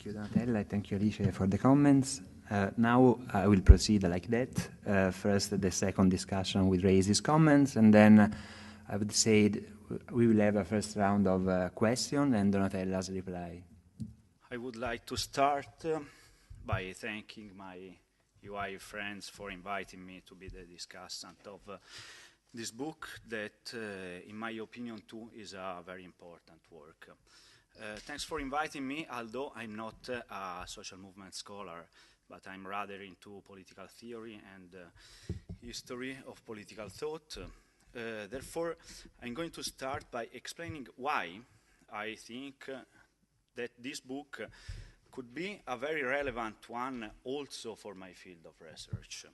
Thank you, Donatella. Thank you, Alice, for the comments. Now I will proceed like that. First, the second discussion will raise these comments, and then I would say we will have a first round of questions and Donatella's reply. I would like to start by thanking my UI friends for inviting me to be the discussant of this book that, in my opinion, too, is a very important work. Thanks for inviting me, although I'm not a social movement scholar, but I'm rather into political theory and history of political thought. Therefore, I'm going to start by explaining why I think that this book could be a very relevant one also for my field of research.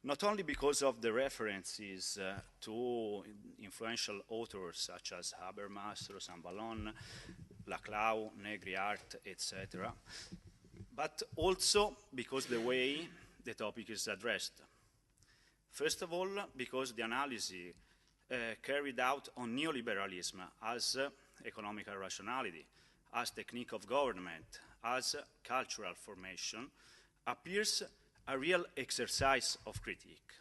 Not only because of the references to influential authors such as Habermas, Rosanvallon, Laclau, Negri-Art, etc., but also because the way the topic is addressed. First of all, because the analysis carried out on neoliberalism as economical rationality, as technique of government, as cultural formation, appears a real exercise of critique,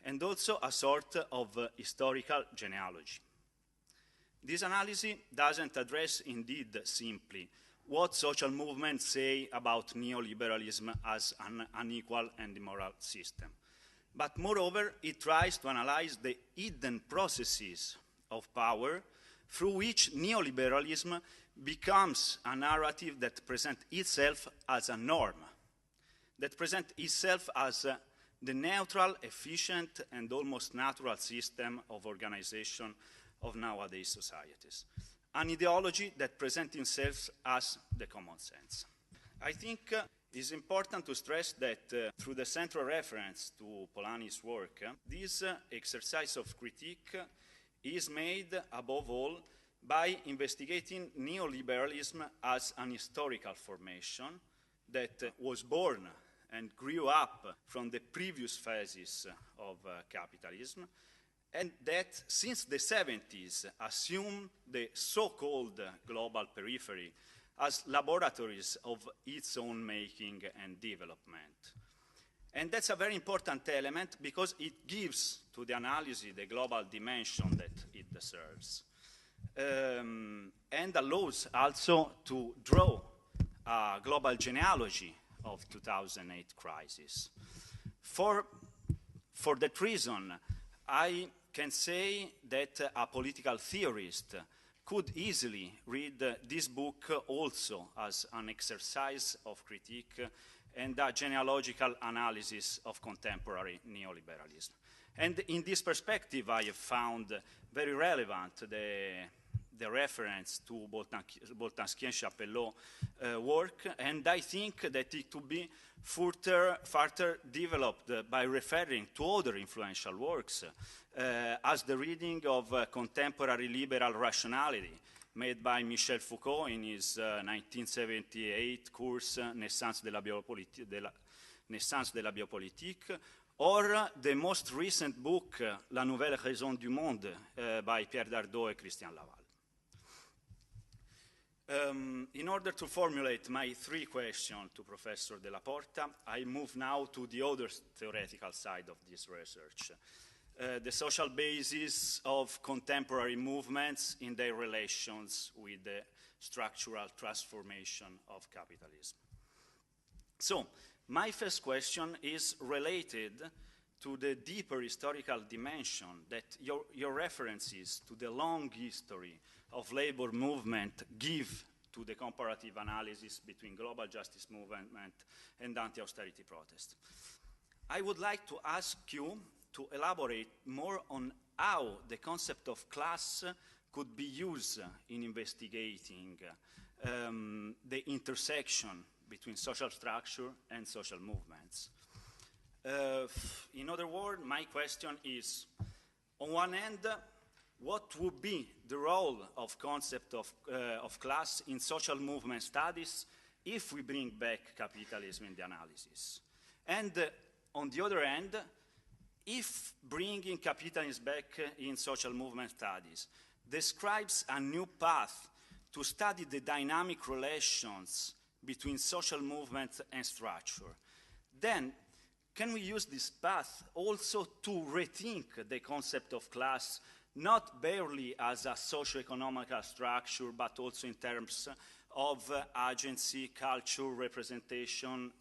and also a sort of historical genealogy. This analysis doesn't address, indeed, simply what social movements say about neoliberalism as an unequal and immoral system. But moreover, it tries to analyze the hidden processes of power through which neoliberalism becomes a narrative that presents itself as a norm, that presents itself as the neutral, efficient, and almost natural system of organization of nowadays societies. An ideology that presents itself as the common sense. I think it's important to stress that through the central reference to Polanyi's work, this exercise of critique is made, above all, by investigating neoliberalism as an historical formation that was born and grew up from the previous phases of capitalism, and that since the 70s assumed the so-called global periphery as laboratories of its own making and development. And that's a very important element because it gives to the analysis the global dimension that it deserves. And allows also to draw a global genealogy of 2008 crisis. For that reason, I can say that a political theorist could easily read this book also as an exercise of critique and a genealogical analysis of contemporary neoliberalism. And in this perspective, I have found very relevant the reference to Boltanski and Chapelot work, and I think that it could be further developed by referring to other influential works, as the reading of Contemporary Liberal Rationality, made by Michel Foucault in his 1978 course Naissance de la biopolitique, or the most recent book, La Nouvelle Raison du Monde, by Pierre Dardot and Christian Laval. In order to formulate my three questions to Professor Della Porta, I move now to the other theoretical side of this research, the social basis of contemporary movements in their relations with the structural transformation of capitalism. So, my first question is related to the deeper historical dimension that your references to the long history of labor movement give to the comparative analysis between global justice movement and anti-austerity protest. I would like to ask you to elaborate more on how the concept of class could be used in investigating the intersection between social structure and social movements. In other words, my question is, on one hand, what would be the role of concept of class in social movement studies if we bring back capitalism in the analysis? And on the other hand, if bringing capitalism back in social movement studies describes a new path to study the dynamic relations between social movements and structure. Then, can we use this path also to rethink the concept of class, not barely as a socio-economical structure, but also in terms of agency, culture, representation,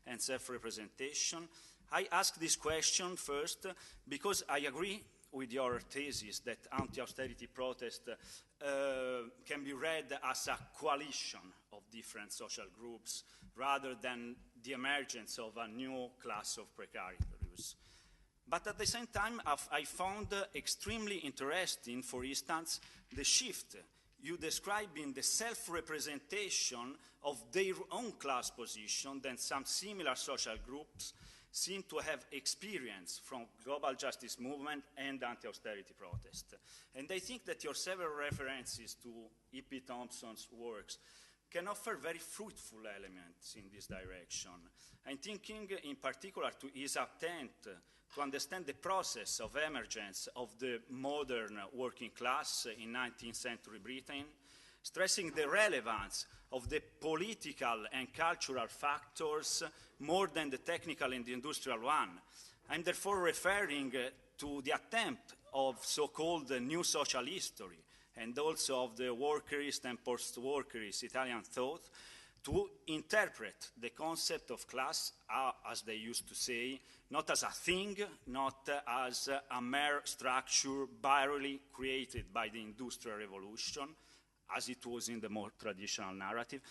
and self-representation? I ask this question first because I agree with your thesis that anti-austerity protest can be read as a coalition of different social groups rather than the emergence of a new class of precarious. But at the same time, I found extremely interesting, for instance, the shift you describe in the self-representation of their own class position than some similar social groups seem to have experienced from global justice movement and anti-austerity protest. And I think that your several references to E.P. Thompson's works can offer very fruitful elements in this direction. I'm thinking in particular to his attempt to understand the process of emergence of the modern working class in 19th century Britain, stressing the relevance of the political and cultural factors more than the technical and the industrial one. I'm therefore referring to the attempt of so-called new social history and also of the workerist and post-workerist Italian thought to interpret the concept of class, as they used to say, not as a thing, not as a mere structure barely created by the Industrial Revolution, as it was in the more traditional narrative,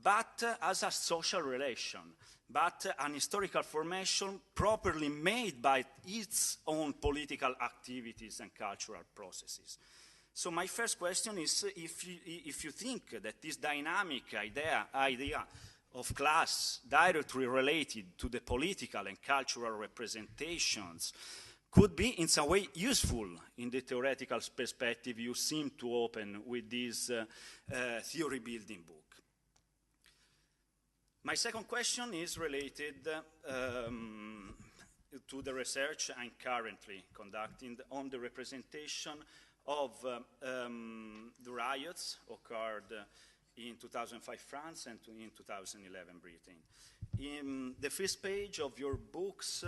but as a social relation, but an historical formation properly made by its own political activities and cultural processes. So my first question is if you think that this dynamic idea of class directly related to the political and cultural representations could be in some way useful in the theoretical perspective you seem to open with this theory building book. My second question is related to the research I'm currently conducting on the representation of the riots occurred in 2005 France and in 2011 Britain. In the first page of your books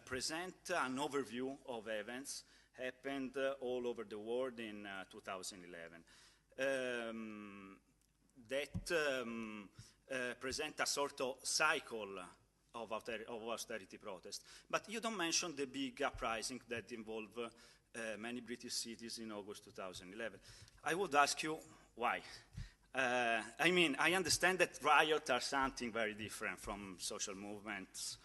present an overview of events happened all over the world in 2011. That present a sort of cycle of austerity protest. But you don't mention the big uprising that involved many British cities in August 2011. I would ask you why. I mean, I understand that riots are something very different from social movements.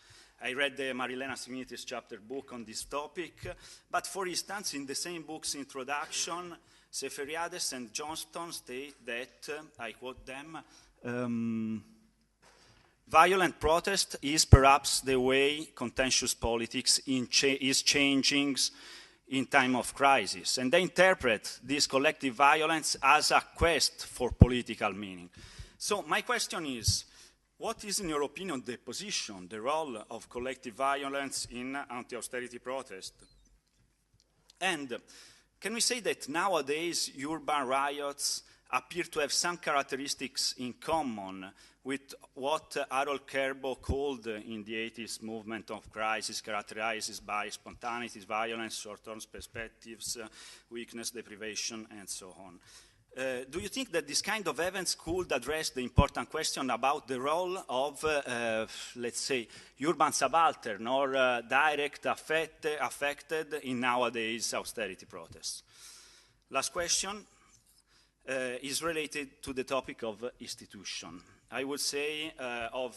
I read the Marilena Smithi's chapter book on this topic, but for instance, in the same book's introduction, Seferiades and Johnston state that, I quote them, violent protest is perhaps the way contentious politics is changing in time of crisis, and they interpret this collective violence as a quest for political meaning. So my question is, what is, in your opinion, the position, the role of collective violence in anti-austerity protest? And can we say that nowadays urban riots appear to have some characteristics in common with what Harold Kerbo called in the 80s movement of crisis, characterized by spontaneity, violence, short-term perspectives, weakness, deprivation, and so on. Do you think that this kind of events could address the important question about the role of, let's say, urban subaltern or direct affected in nowadays austerity protests? Last question is related to the topic of institution. I would say of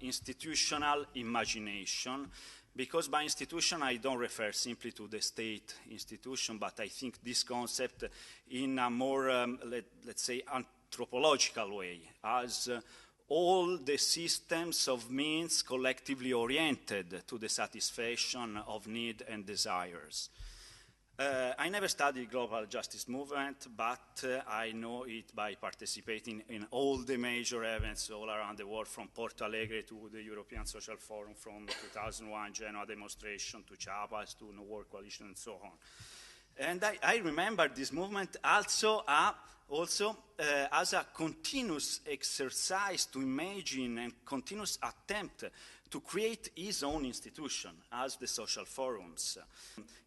institutional imagination, because by institution I don't refer simply to the state institution, but I think this concept in a more, let's say, anthropological way, as all the systems of means collectively oriented to the satisfaction of need and desires. I never studied global justice movement, but I know it by participating in all the major events all around the world, from Porta to the European Social Forum, from 2001 Genoa demonstration to Chiapas to No War Coalition and so on. And I remember this movement also a also as a continuous exercise to imagine and continuous attempt to create his own institution as the social forums.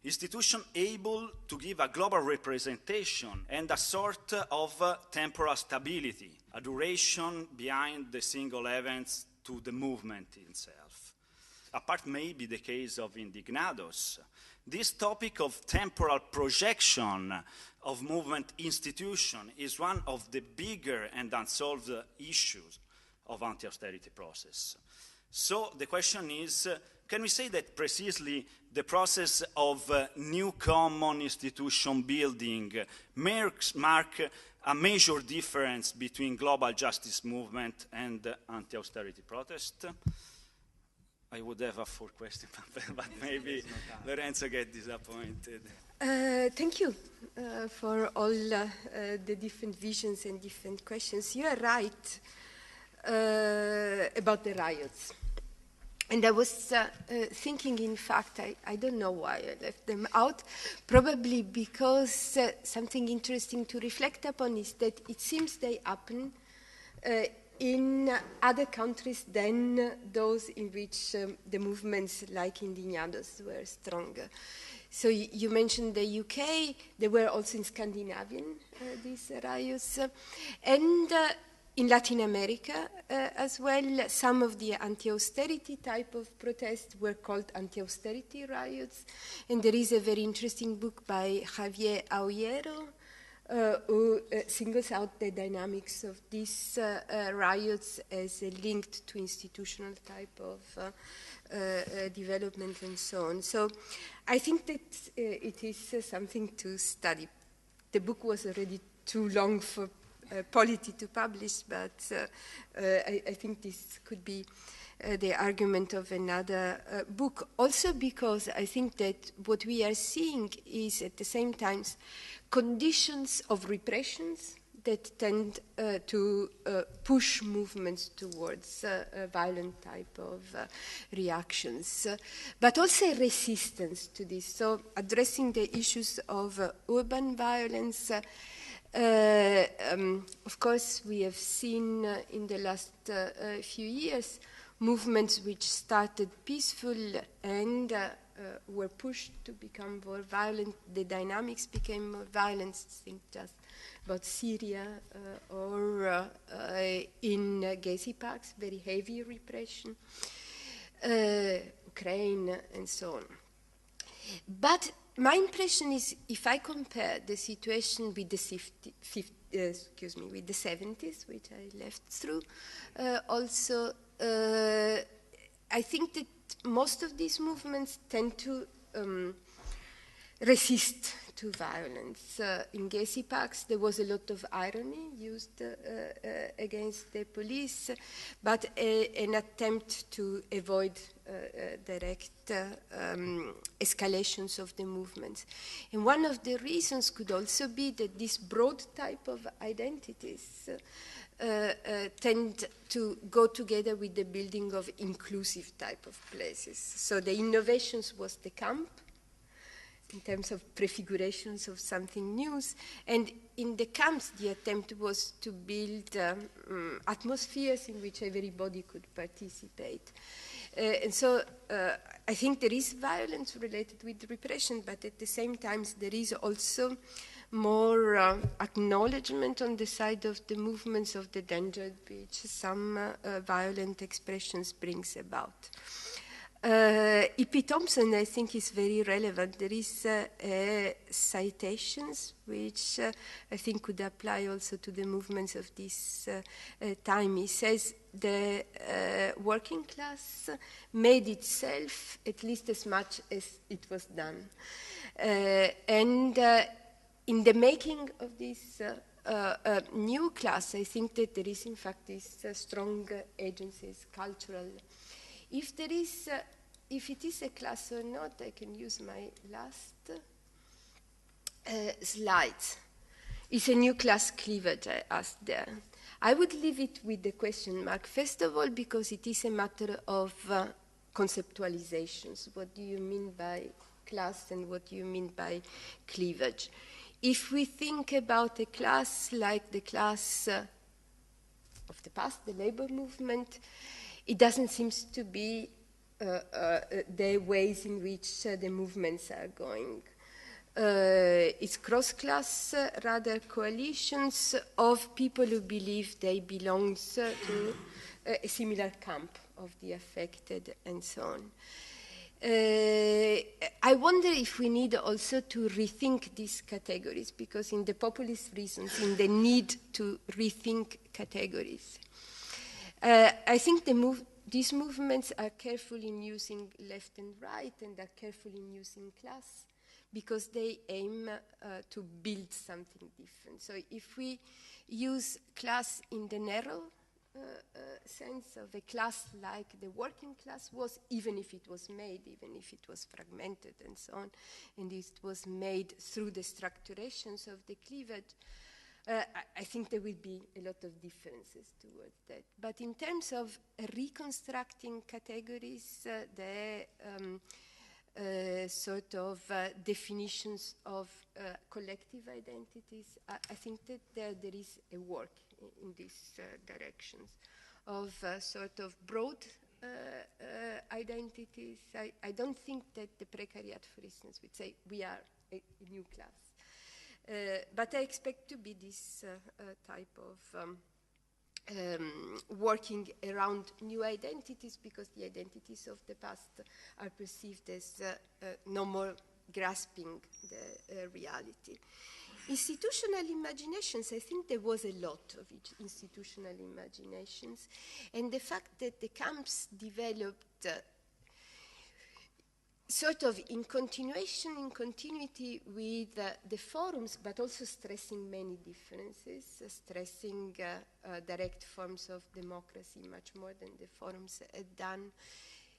Institution able to give a global representation and a sort of temporal stability, a duration behind the single events to the movement itself. Apart maybe the case of Indignados, this topic of temporal projection of movement institution is one of the bigger and unsolved issues of anti-austerity process. So the question is, can we say that precisely the process of new common institution building mark a major difference between global justice movement and anti-austerity protest? I would have a full question, but maybe Lorenzo get disappointed. Thank you for all the different visions and different questions. You are right about the riots. And I was thinking, in fact, I don't know why I left them out, probably because something interesting to reflect upon is that it seems they happen in other countries than those in which the movements like Indignados were stronger. So you mentioned the UK, there were also in Scandinavian, these riots, and in Latin America as well, some of the anti-austerity type of protests were called anti-austerity riots, and there is a very interesting book by Javier Aullero, who singles out the dynamics of these riots as linked to institutional type of development and so on. So I think that it is something to study. The book was already too long for Polity to publish, but I think this could be the argument of another book. Also because I think that what we are seeing is at the same time conditions of repressions that tend to push movements towards violent type of reactions, but also resistance to this. So addressing the issues of urban violence, of course, we have seen in the last few years movements which started peaceful and were pushed to become more violent. The dynamics became more violent. Think just about Syria or in Gezi parks, very heavy repression, Ukraine, and so on. But my impression is, if I compare the situation with the 70s, which I left through, also, I think that most of these movements tend to resist to violence. In Gezi parks, there was a lot of irony used against the police, but an attempt to avoid direct escalations of the movements. And one of the reasons could also be that this broad type of identities tend to go together with the building of inclusive type of places. So the innovations was the camp, in terms of prefigurations of something new. And in the camps, the attempt was to build atmospheres in which everybody could participate. And so I think there is violence related with repression, but at the same time, there is also more acknowledgement on the side of the movements of the danger which some violent expressions brings about. E.P. Thompson, I think, is very relevant. There is citations which I think could apply also to the movements of this time. He says the working class made itself at least as much as it was done. And in the making of this new class, I think that there is in fact this strong agencies, cultural. If there is, if it is a class or not, I can use my last slide. It's a new class cleavage I asked there. I would leave it with the question mark, first of all, because it is a matter of conceptualizations. What do you mean by class and what do you mean by cleavage? if we think about a class like the class of the past, the labor movement, it doesn't seem to be the ways in which the movements are going. It's cross-class, rather coalitions of people who believe they belong to a similar camp of the affected and so on. I wonder if we need also to rethink these categories, because in the populist reasons, in the need to rethink categories, I think these movements are careful in using left and right and are careful in using class, because they aim to build something different. So if we use class in the narrow sense of a class like the working class was, even if it was made, even if it was fragmented and so on, and it was made through the structurations of the cleavage, I think there will be a lot of differences towards that. But in terms of reconstructing categories, the sort of definitions of collective identities, I think that there is a work in these directions of sort of broad identities. I don't think that the precariat, for instance, would say we are a new class. But I expect to be this type of working around new identities, because the identities of the past are perceived as no more grasping the reality. Institutional imaginations, I think there was a lot of institutional imaginations, and the fact that the camps developed sort of in continuity with the forums, but also stressing many differences, stressing direct forms of democracy much more than the forums had done,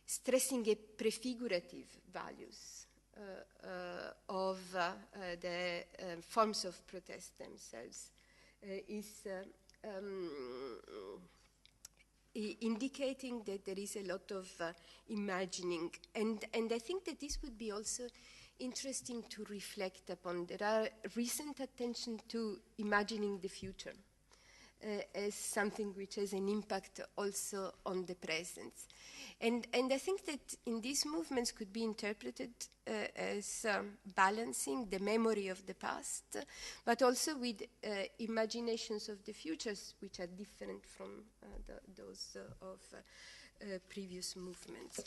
stressing a prefigurative values of the forms of protest themselves, is indicating that there is a lot of imagining. And I think that this would be also interesting to reflect upon. There are recent attention to imagining the future as something which has an impact also on the present. And I think that in these movements could be interpreted as balancing the memory of the past, but also with imaginations of the futures which are different from those of previous movements.